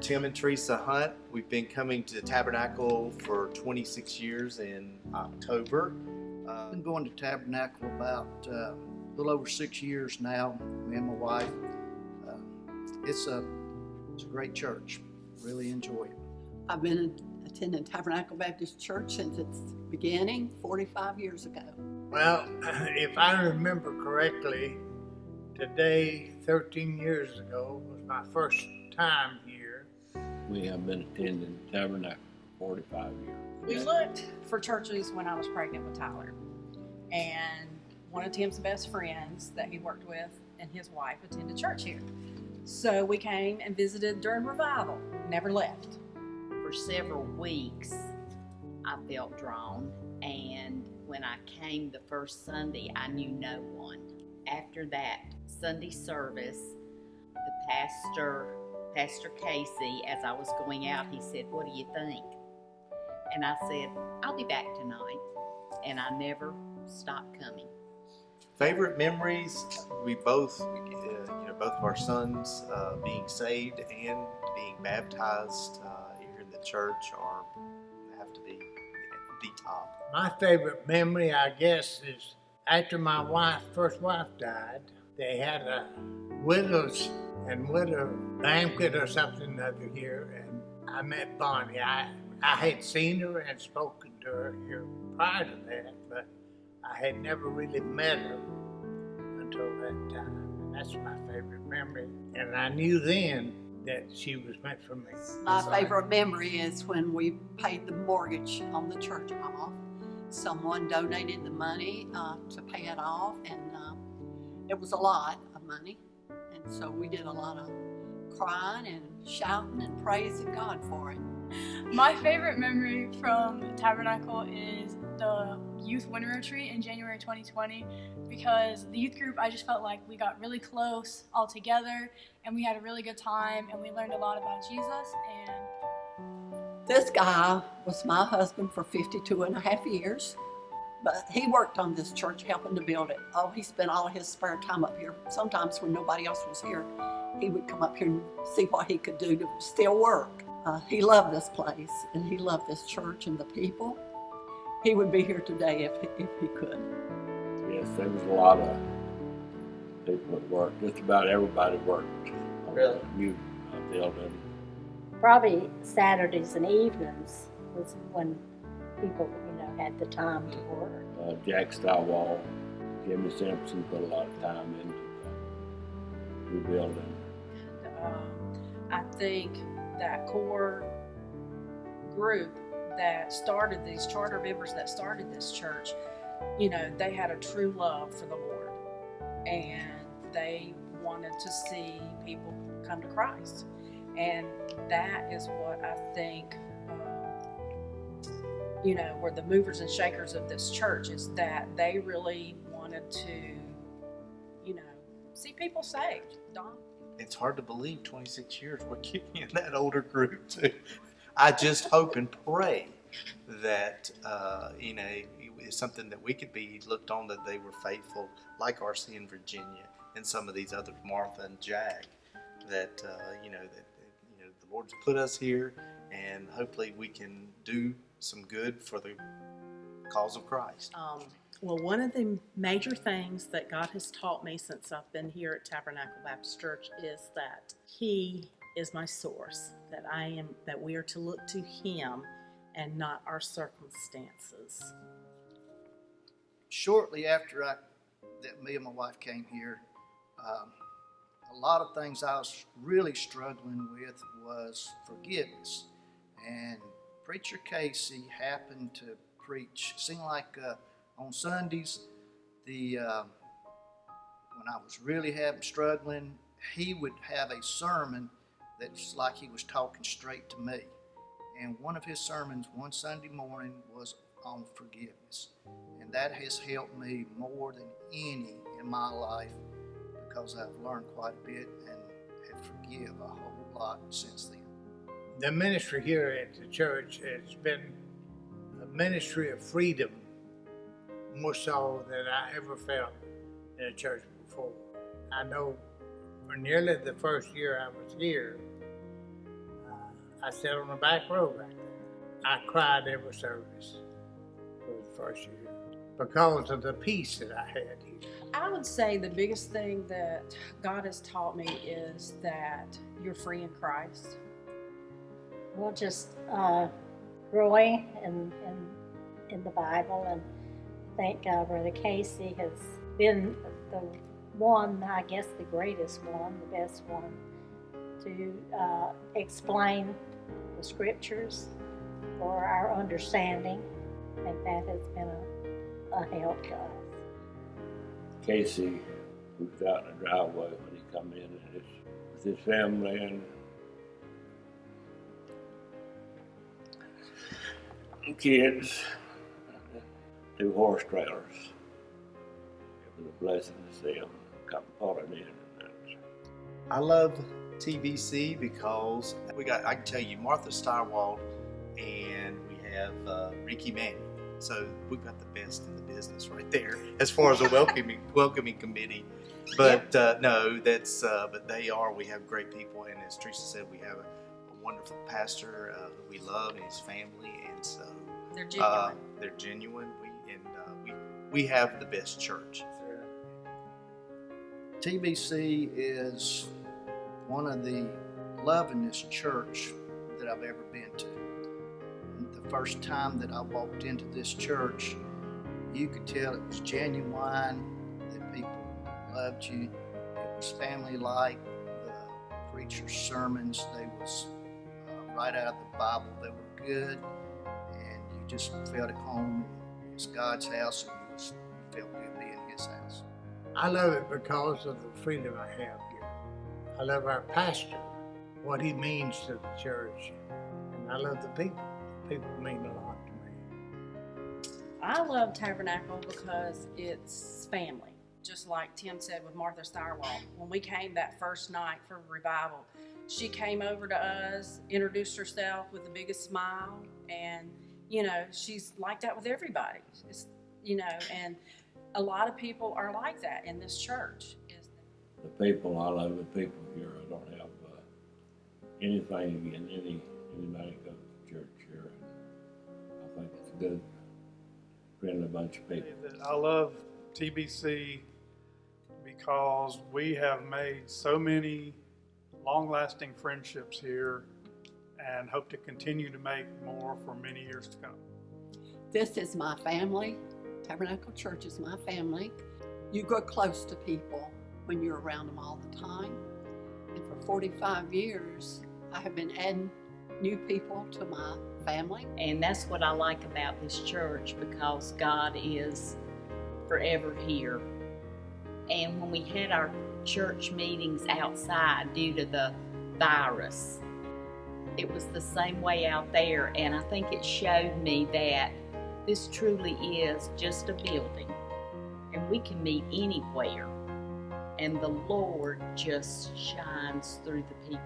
Tim and Theresa Hunt. We've been coming to the Tabernacle for 26 years in October. I've been going to Tabernacle about a little over 6 years now, me and my wife. It's a great church. Really enjoy it. I've been attending Tabernacle Baptist Church since its beginning 45 years ago. Well, if I remember correctly, today, 13 years ago, was my first time here. We have been attending Tabernacle for 45 years. We looked for churches when I was pregnant with Tyler. And one of Tim's best friends that he worked with and his wife attended church here. So we came and visited during revival, never left. For several weeks, I felt drawn, and when I came the first Sunday, I knew no one. After that Sunday service, the Pastor Casey, as I was going out, he said, "What do you think?" And I said, "I'll be back tonight," and I never stopped coming. Favorite memories? We both, both of our sons being saved and being baptized here in the church have to be the top. My favorite memory, I guess, is after my first wife died, they had a widow banquet or something other here, and I met Bonnie. I had seen her and spoken to her here prior to that, but I had never really met her until that time. And that's my favorite memory. And I knew then that she was meant for me. My favorite memory is when we paid the mortgage on the church off. Someone donated the money to pay it off, and it was a lot of money. And so we did a lot of crying and shouting and praising God for it. My favorite memory from Tabernacle is the youth winter retreat in January 2020, because the youth group, I just felt like we got really close all together and we had a really good time and we learned a lot about Jesus. And this guy was my husband for 52 and a half years, but he worked on this church helping to build it. Oh, he spent all of his spare time up here. Sometimes when nobody else was here, he would come up here and see what he could do to still work. He loved this place and he loved this church and the people. He would be here today if he could. Yes, there was a lot of people that worked. Just about everybody worked on the youth building. Probably Saturdays and evenings was when people, had the time to work. Jack STIREWALT, Jimmy Simpson put a lot of time into the rebuilding. I think that core group that started these charter members that started this church, they had a true love for the Lord, and they wanted to see people come to Christ. And that is what I think, were the movers and shakers of this church, is that they really wanted to, see people saved. Don? It's hard to believe 26 years we're getting in that older group too. I just hope and pray that, it's something that we could be looked on, that they were faithful, like R.C. in Virginia and some of these other, Martha and Jack, that the Lord's put us here, and hopefully we can do some good for the cause of Christ. Well, one of the major things that God has taught me since I've been here at Tabernacle Baptist Church is that He is my source, that we are to look to Him and not our circumstances. Shortly after that me and my wife came here, a lot of things I was really struggling with was forgiveness. And Preacher Casey happened to preach, seemed like on Sundays, when I was really struggling, he would have a sermon that's like he was talking straight to me. And one of his sermons one Sunday morning was on forgiveness. And that has helped me more than any in my life, because I've learned quite a bit and have forgiven a whole lot since then. The ministry here at the church has been a ministry of freedom, more so than I ever felt in a church before. I know for nearly the first year I was here, I sat on the back row right there. I cried every service for the first year because of the peace that I had here. I would say the biggest thing that God has taught me is that you're free in Christ. Well, just growing in the Bible, and thank God Brother Casey has been the one, I guess the greatest one, the best one, to explain the scriptures for our understanding, and that has been a help to us. Casey, who's out in the driveway when he come in and with his family and kids, 2 horse trailers. It was a blessing to see them come pouring in. I love TBC because I can tell you, Martha Stirewalt and we have Ricky Manning. So we've got the best in the business right there as far as a welcoming committee. But no, that's but they are. We have great people, and as Teresa said, we have a wonderful pastor who we love and his family, and so They're genuine. they're genuine. We have the best church. TBC is one of the lovingest church that I've ever been to. The first time that I walked into this church, you could tell it was genuine, that people loved you. It was family-like. The preacher's sermons, they was right out of the Bible. They were good, and you just felt at home. It's God's house, and you felt good being in His house. I love it because of the freedom I have here. I love our pastor, what he means to the church, and I love the people. The people mean a lot to me. I love Tabernacle because it's family. Just like Tim said with Martha Stirewalt. When we came that first night for revival, she came over to us, introduced herself with the biggest smile, and she's like that with everybody. It's, and a lot of people are like that in this church. The people, I love the people here. I don't have anything against anybody that goes to church here. I think it's a good, friendly bunch of people. I love TBC because we have made so many long-lasting friendships here and hope to continue to make more for many years to come. This is my family. Tabernacle Church is my family. You grow close to people when you're around them all the time. And for 45 years, I have been adding new people to my family. And that's what I like about this church, because God is forever here. And when we had our church meetings outside due to the virus, it was the same way out there. And I think it showed me that this truly is just a building, and we can meet anywhere, and the Lord just shines through the people.